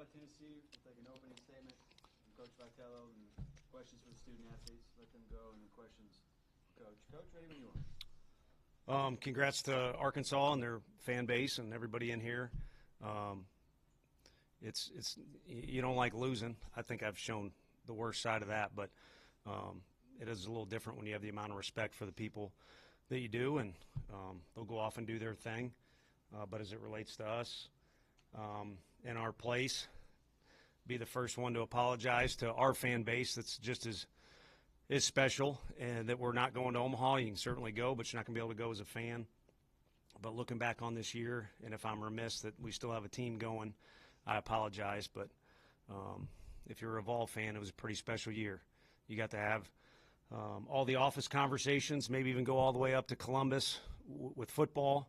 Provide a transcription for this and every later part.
about Tennessee, we'll take an opening statement from Coach Vitello and questions for the student athletes. Let them go and the questions for Coach. Coach, ready when you are. Congrats to Arkansas and their fan base and everybody in here. It's you don't like losing. I think I've shown the worst side of that, but it is a little different when you have the amount of respect for the people that you do, and they'll go off and do their thing. But as it relates to us, in our place, be the first one to apologize to our fan base that's just as special, and that we're not going to Omaha. You can certainly go, but you're not going to be able to go as a fan. But looking back on this year, and if I'm remiss that we still have a team going, I apologize. But if you're a Vol fan, it was a pretty special year. You got to have all the office conversations, maybe even go all the way up to Columbus with football.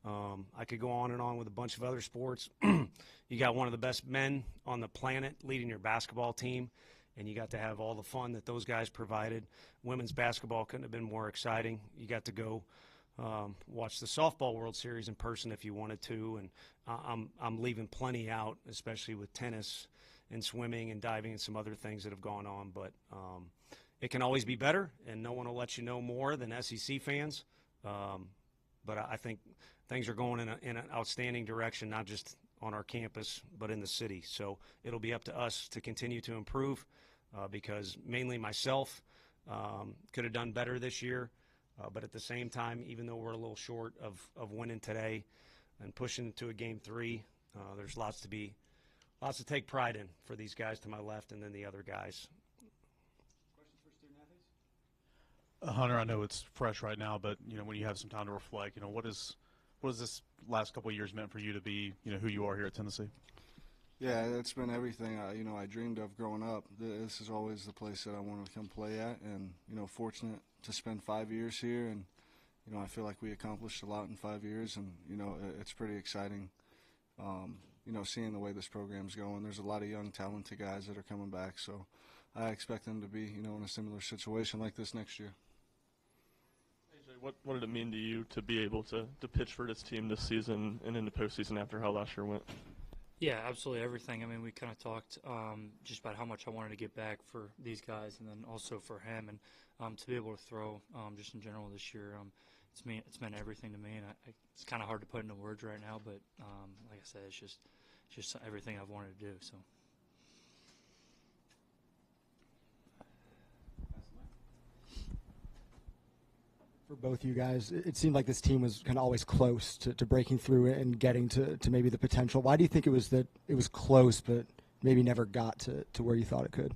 I could go on and on with a bunch of other sports. You got one of the best men on the planet leading your basketball team, and you got to have all the fun that those guys provided. Women's basketball couldn't have been more exciting. You got to go watch the softball World Series in person if you wanted to, and I'm leaving plenty out, especially with tennis and swimming and diving and some other things that have gone on. But it can always be better, and no one will let you know more than SEC fans. But I think things are going in an outstanding direction, not just on our campus, but in the city. So it'll be up to us to continue to improve because mainly myself could have done better this year. But at the same time, even though we're a little short of winning today and pushing into a game 3, there's lots to take pride in for these guys to my left and then the other guys. Questions for student athletes? Hunter, I know it's fresh right now, but when you have some time to reflect, what has this last couple of years meant for you to be, who you are here at Tennessee? Yeah, it's been everything I dreamed of growing up. This is always the place that I want to come play at, and fortunate to spend 5 years here, and I feel like we accomplished a lot in 5 years, and it's pretty exciting. Seeing the way this program's going. There's a lot of young, talented guys that are coming back, so I expect them to be, in a similar situation like this next year. AJ, what did it mean to you to be able to pitch for this team this season and in the postseason after how last year went? Yeah, absolutely everything. I mean, we kind of talked just about how much I wanted to get back for these guys and then also for him. And to be able to throw just in general this year, it's meant everything to me. And it's kind of hard to put into words right now, but like I said, it's just everything I've wanted to do. So. For both you guys, it seemed like this team was kind of always close to breaking through and getting to maybe the potential. Why do you think it was that it was close but maybe never got to where you thought it could?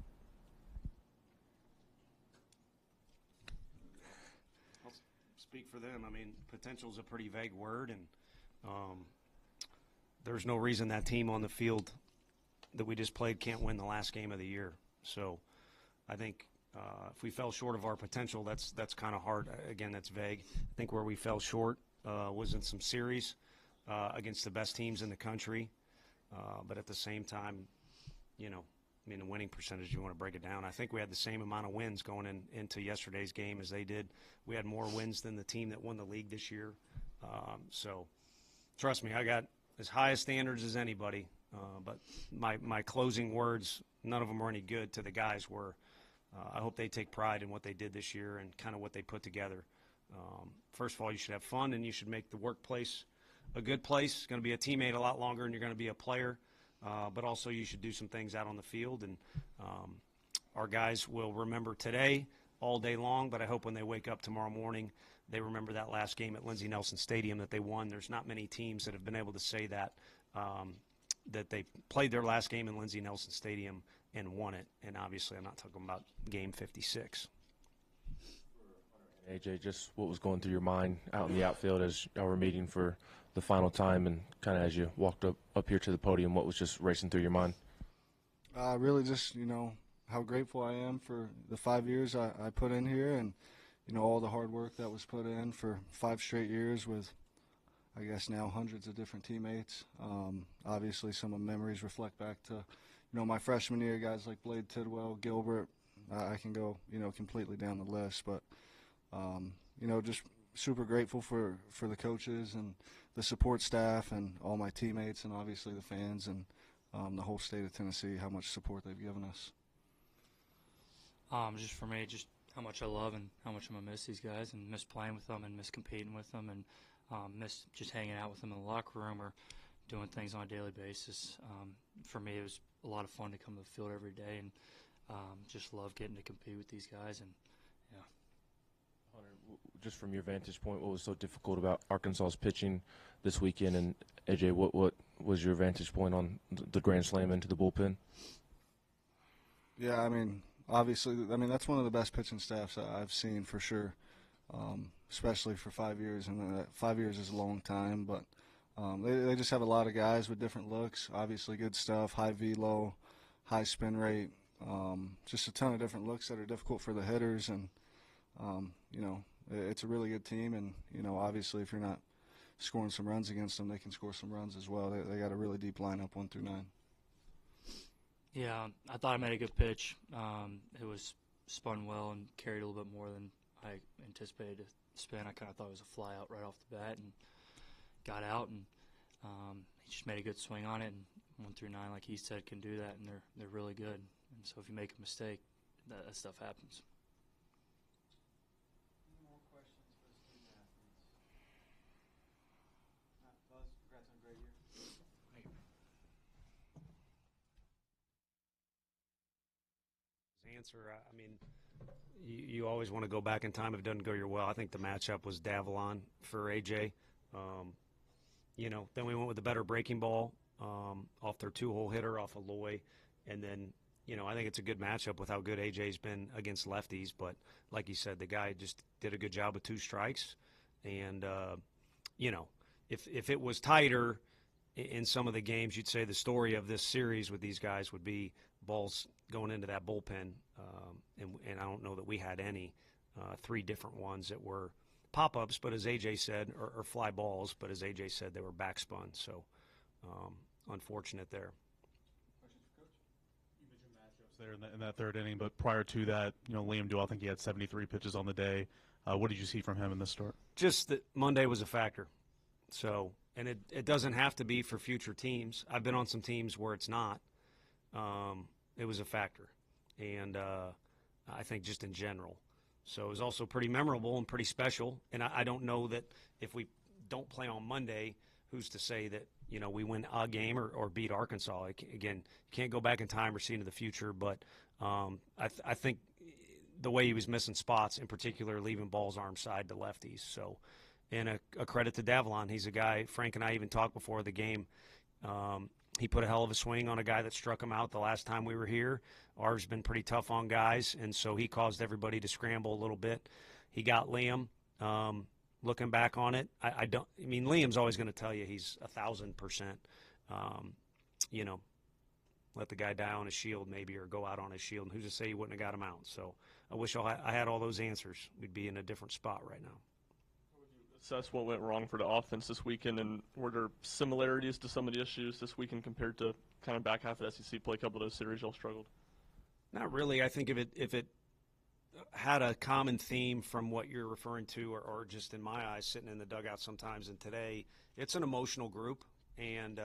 I'll speak for them. I mean, potential is a pretty vague word, and there's no reason that team on the field that we just played can't win the last game of the year. So I think if we fell short of our potential, that's kind of hard. Again, that's vague. I think where we fell short was in some series against the best teams in the country. But at the same time, the winning percentage, you want to break it down. I think we had the same amount of wins going into yesterday's game as they did. We had more wins than the team that won the league this year. So trust me, I got as high as standards as anybody. But my closing words, none of them were any good to the guys were, I hope they take pride in what they did this year and kind of what they put together. First of all, you should have fun, and you should make the workplace a good place. It's going to be a teammate a lot longer, and you're going to be a player. But also you should do some things out on the field. And our guys will remember today all day long, but I hope when they wake up tomorrow morning, they remember that last game at Lindsey Nelson Stadium that they won. There's not many teams that have been able to say that, that they played their last game in Lindsey Nelson Stadium and won it. And obviously I'm not talking about game 56. AJ, just what was going through your mind out in the outfield as y'all were meeting for the final time, and kind of as you walked up here to the podium, what was just racing through your mind? Really just, how grateful I am for the 5 years I put in here, and, all the hard work that was put in for 5 straight years with, I guess now hundreds of different teammates. Obviously some of the memories reflect back to, my freshman year, guys like Blade Tidwell, Gilbert. I can go, completely down the list, but just super grateful for the coaches and the support staff and all my teammates and obviously the fans, and the whole state of Tennessee, how much support they've given us. Just for me, just how much I love and how much I'm gonna miss these guys and miss playing with them and miss competing with them and miss just hanging out with them in the locker room or doing things on a daily basis. For me, it was a lot of fun to come to the field every day and just love getting to compete with these guys. And yeah. Hunter, just from your vantage point, what was so difficult about Arkansas's pitching this weekend? And AJ, what was your vantage point on the grand slam into the bullpen? Yeah, I mean, obviously, that's one of the best pitching staffs I've seen for sure, especially for 5 years. And 5 years is a long time, but they just have a lot of guys with different looks. Obviously, good stuff, high velo, high spin rate, just a ton of different looks that are difficult for the hitters. And, it's a really good team. And, obviously, if you're not scoring some runs against them, they can score some runs as well. They got a really deep lineup 1 through 9. Yeah, I thought I made a good pitch. It was spun well and carried a little bit more than I anticipated to spin. I kind of thought it was a fly out right off the bat and got out, and he just made a good swing on it. And 1 through 9, like he said, can do that, and they're really good. And so if you make a mistake, that stuff happens. Any more questions for the student athletes? Buzz, congrats on a great year. Answer, I mean, you always want to go back in time if it doesn't go your well. I think the matchup was Davalon for AJ. Then we went with the better breaking ball off their 2-hole hitter off of Loy. And then, I think it's a good matchup with how good AJ's been against lefties. But like you said, the guy just did a good job with 2 strikes. And, if it was tighter in some of the games, you'd say the story of this series with these guys would be balls going into that bullpen. And I don't know that we had any 3 different ones that were pop-ups, but as AJ said, or fly balls, but as AJ said, they were backspun. So unfortunate there. Questions for Coach? You mentioned matchups there in that 3rd inning, but prior to that, Liam Duell, I think he had 73 pitches on the day. What did you see from him in this start? Just that Monday was a factor. So, and it doesn't have to be for future teams. I've been on some teams where it's not. It was a factor. And I think just in general. So it was also pretty memorable and pretty special. And I don't know that if we don't play on Monday, who's to say that, we win a game or beat Arkansas. Again, you can't go back in time or see into the future. But I think the way he was missing spots, in particular, leaving balls arm side to lefties. So, and a credit to Davalon. He's a guy, Frank and I even talked before the game. He put a hell of a swing on a guy that struck him out the last time we were here. Ours been pretty tough on guys, and so he caused everybody to scramble a little bit. He got Liam. Looking back on it, Liam's always going to tell you he's 1,000%. Let the guy die on his shield maybe, or go out on his shield. And who's to say he wouldn't have got him out? So I wish I had all those answers. We'd be in a different spot right now. Assess what went wrong for the offense this weekend, and were there similarities to some of the issues this weekend compared to kind of back half of SEC play? A couple of those series y'all struggled. Not really. I think if it had a common theme from what you're referring to, or just in my eyes, sitting in the dugout sometimes, and today, it's an emotional group, and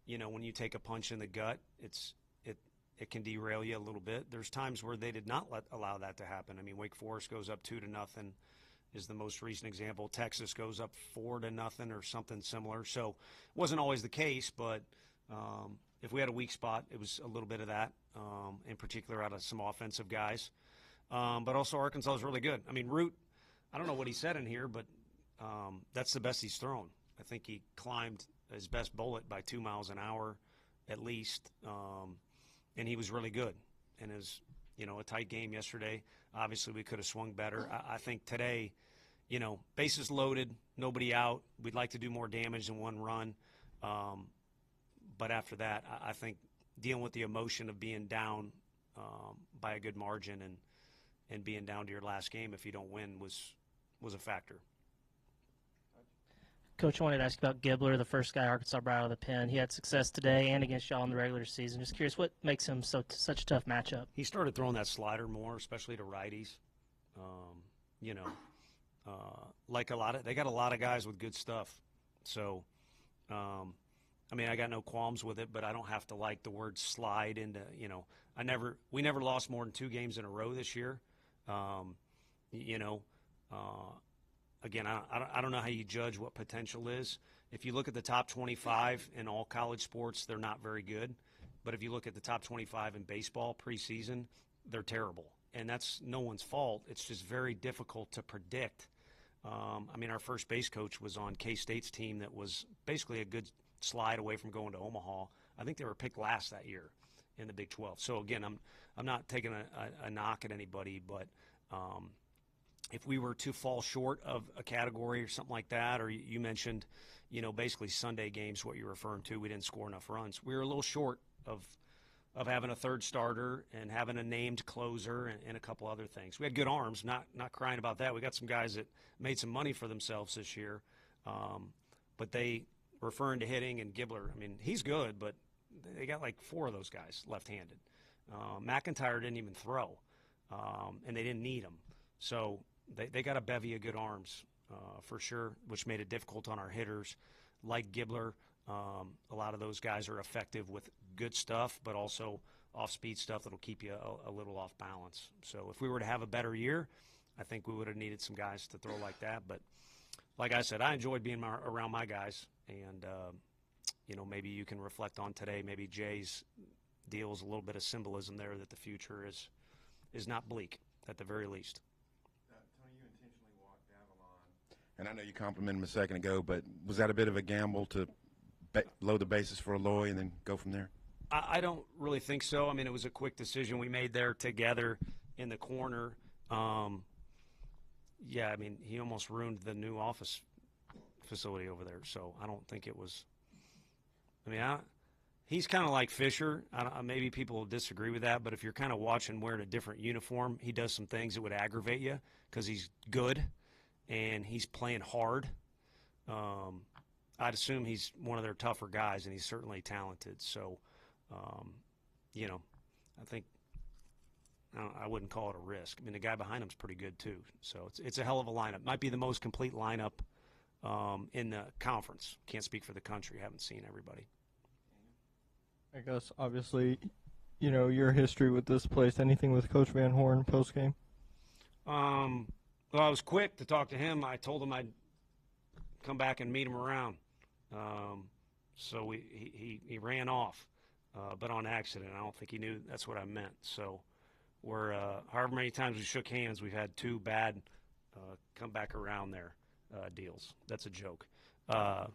when you take a punch in the gut, it can derail you a little bit. There's times where they did not allow that to happen. Wake Forest goes up 2-0. Is the most recent example. Texas goes up 4-0 or something similar. So it wasn't always the case, but if we had a weak spot, it was a little bit of that, in particular out of some offensive guys. But also Arkansas is really good. Root, I don't know what he said in here, but that's the best he's thrown. I think he climbed his best bullet by 2 miles an hour at least, and he was really good. And his, a tight game yesterday. Obviously, we could have swung better. I think today, bases loaded, nobody out. We'd like to do more damage than 1 run. But after that, I think dealing with the emotion of being down by a good margin and being down to your last game if you don't win was a factor. Coach, I wanted to ask you about Gibbler, the first guy Arkansas brought out of the pen. He had success today and against y'all in the regular season. Just curious, what makes him such a tough matchup? He started throwing that slider more, especially to righties. Like they got a lot of guys with good stuff. So I mean, I got no qualms with it, but I don't have to like the word slide into, we never lost more than 2 games in a row this year. You know, again, I don't know how you judge what potential is. If you look at the top 25 in all college sports, they're not very good. But if you look at the top 25 in baseball preseason, they're terrible. And that's no one's fault. It's just very difficult to predict. I mean, our first base coach was on K-State's team that was basically a good slide away from going to Omaha. I think they were picked last that year in the Big 12. So, again, I'm not taking a knock at anybody, but if we were to fall short of a category or something like that, or you mentioned, basically Sunday games, what you're referring to, we didn't score enough runs. We were a little short of having a third starter and having a named closer and a couple other things. We had good arms, not crying about that. We got some guys that made some money for themselves this year, but they referring to hitting and Gibbler. I mean, he's good, but they got like 4 of those guys left-handed. McIntyre didn't even throw, and they didn't need him. So they got a bevy of good arms for sure, which made it difficult on our hitters. Like Gibbler, a lot of those guys are effective with good stuff, but also off-speed stuff that'll keep you a little off balance. So if we were to have a better year, I think we would have needed some guys to throw like that. But like I said, I enjoyed being around my guys, and maybe you can reflect on today. Maybe Jay's deals a little bit of symbolism there that the future is not bleak at the very least. Tony, you intentionally walked Avalon, and I know you complimented him a second ago, but was that a bit of a gamble to load the bases for Aloy and then go from there? I don't really think so. I mean, it was a quick decision we made there together in the corner. Yeah, I mean, he almost ruined the new office facility over there, so I don't think it was – I mean, he's kind of like Fisher. Maybe people will disagree with that, but if you're kind of watching wearing a different uniform, he does some things that would aggravate you because he's good and he's playing hard. I'd assume he's one of their tougher guys, and he's certainly talented. So, I think I wouldn't call it a risk. I mean, the guy behind him's pretty good too. So it's a hell of a lineup. Might be the most complete lineup in the conference. Can't speak for the country. Haven't seen everybody. I guess, obviously, your history with this place. Anything with Coach Van Horn post-game? Well, I was quick to talk to him. I told him I'd come back and meet him around. So he ran off, but on accident. I don't think he knew that's what I meant. So we're however many times we shook hands, we've had 2 bad come back around there deals. That's a joke. But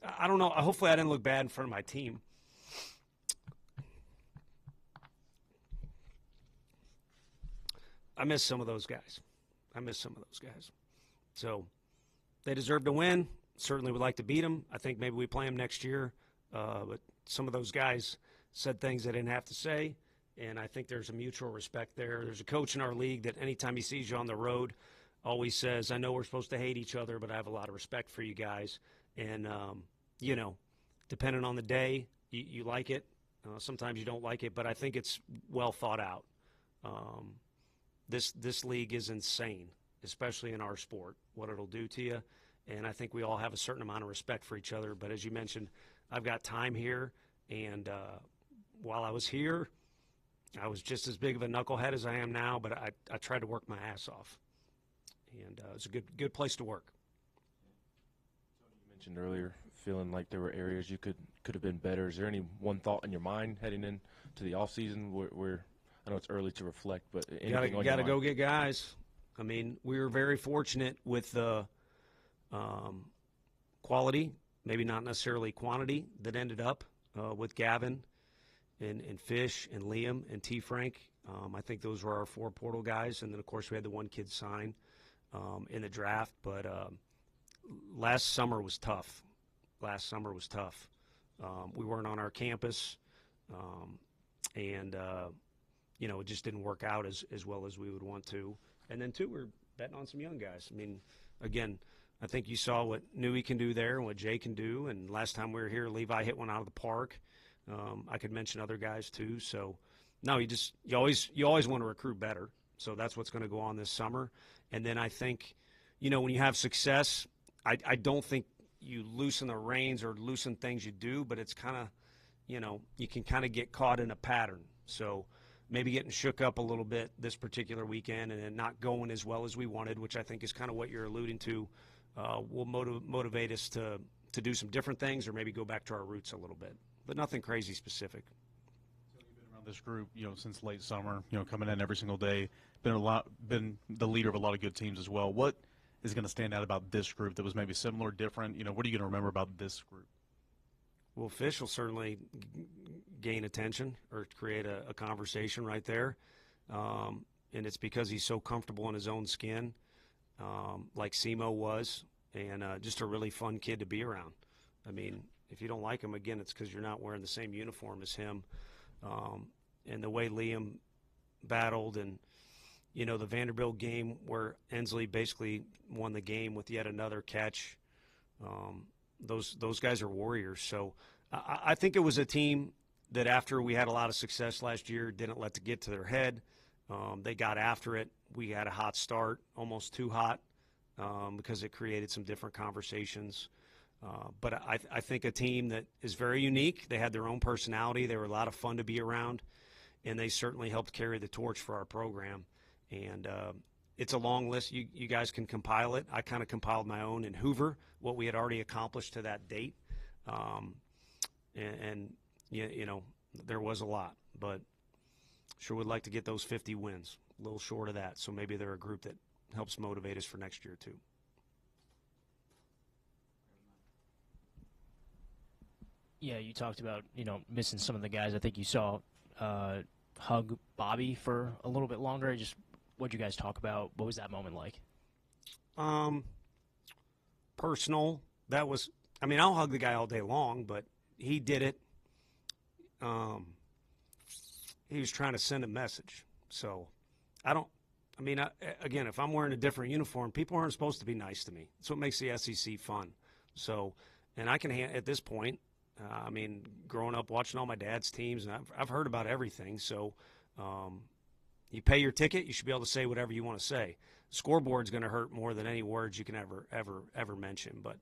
I don't know. Hopefully I didn't look bad in front of my team. I miss some of those guys. So they deserve to win. Certainly would like to beat them. I think maybe we play them next year. But some of those guys said things they didn't have to say, and I think there's a mutual respect there. There's a coach in our league that anytime he sees you on the road always says, I know we're supposed to hate each other, but I have a lot of respect for you guys. And, depending on the day, you like it. Sometimes you don't like it, but I think it's well thought out. This league is insane, especially in our sport, what it'll do to you. And I think we all have a certain amount of respect for each other. But as you mentioned, I've got time here, and while I was here, I was just as big of a knucklehead as I am now, but I tried to work my ass off. And it's a good place to work. You mentioned earlier feeling like there were areas you could have been better. Is there any one thought in your mind heading into the offseason where I know it's early to reflect, but anything you got to go get guys. I mean, we were very fortunate with the quality, maybe not necessarily quantity, that ended up with Gavin and Fish and Liam and T. Frank. I think those were our 4 portal guys. And then, of course, we had the one kid sign in the draft. But last summer was tough. We weren't on our campus, and it just didn't work out as well as we would want to. And then, too, we're betting on some young guys. I mean, again, I think you saw what Newey can do there and what Jay can do. And last time we were here, Levi hit one out of the park. I could mention other guys, too. So, no, you always want to recruit better. So that's what's going to go on this summer. And then I think, when you have success, I don't think you loosen the reins or loosen things you do, but it's kind of, you can kind of get caught in a pattern. So maybe getting shook up a little bit this particular weekend and then not going as well as we wanted, which I think is kind of what you're alluding to, will motivate us to do some different things or maybe go back to our roots a little bit, but nothing crazy specific. So you've been around this group, since late summer, coming in every single day, been the leader of a lot of good teams as well. What is going to stand out about this group that was maybe similar, different? What are you going to remember about this group? Well, Fish will certainly gain attention or create a conversation right there. And it's because he's so comfortable in his own skin, like Simo was, and just a really fun kid to be around. I mean, if you don't like him, again, it's because you're not wearing the same uniform as him. And the way Liam battled and, the Vanderbilt game where Ensley basically won the game with yet another catch. Those guys are warriors. So I think it was a team that after we had a lot of success last year, didn't let it get to their head. They got after it. We had a hot start, almost too hot, because it created some different conversations. But I think a team that is very unique. They had their own personality. They were a lot of fun to be around, and they certainly helped carry the torch for our program. And it's a long list. You guys can compile it. I kind of compiled my own in Hoover, what we had already accomplished to that date. And there was a lot, but sure would like to get those 50 wins. A little short of that, so maybe they're a group that helps motivate us for next year too. Yeah, you talked about, missing some of the guys. I think you saw hug Bobby for a little bit longer. Just what'd you guys talk about? What was that moment like? Personal. I'll hug the guy all day long, but he did it. He was trying to send a message. So again, if I'm wearing a different uniform, people aren't supposed to be nice to me. That's what makes the SEC fun. So, and I can, at this point, growing up watching all my dad's teams, and I've heard about everything. So, you pay your ticket, you should be able to say whatever you want to say. Scoreboard's going to hurt more than any words you can ever mention. But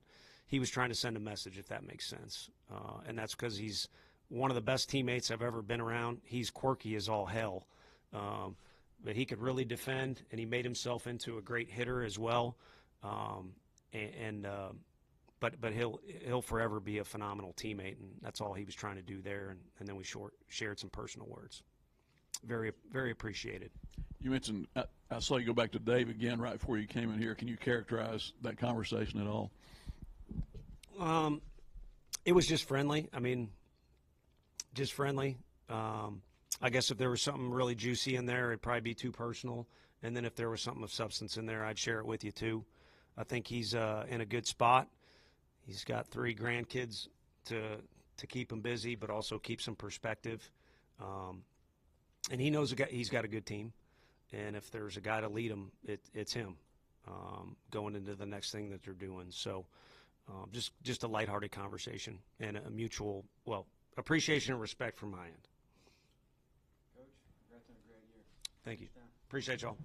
he was trying to send a message, if that makes sense. And that's because he's one of the best teammates I've ever been around. He's quirky as all hell. But he could really defend, and he made himself into a great hitter as well. But he'll forever be a phenomenal teammate, and that's all he was trying to do there. And then we shared some personal words. Very, very appreciated. You mentioned, I saw you go back to Dave again right before you came in here. Can you characterize that conversation at all? It was just friendly. Just friendly. I guess if there was something really juicy in there, it'd probably be too personal. And then if there was something of substance in there, I'd share it with you too. I think he's in a good spot. He's got 3 grandkids to keep him busy, but also keep some perspective. And he knows he's got a good team. And if there's a guy to lead him, it's him going into the next thing that they're doing. So just a lighthearted conversation and a mutual, appreciation and respect from my end. Coach, congrats on a great year. Thank you. Appreciate y'all.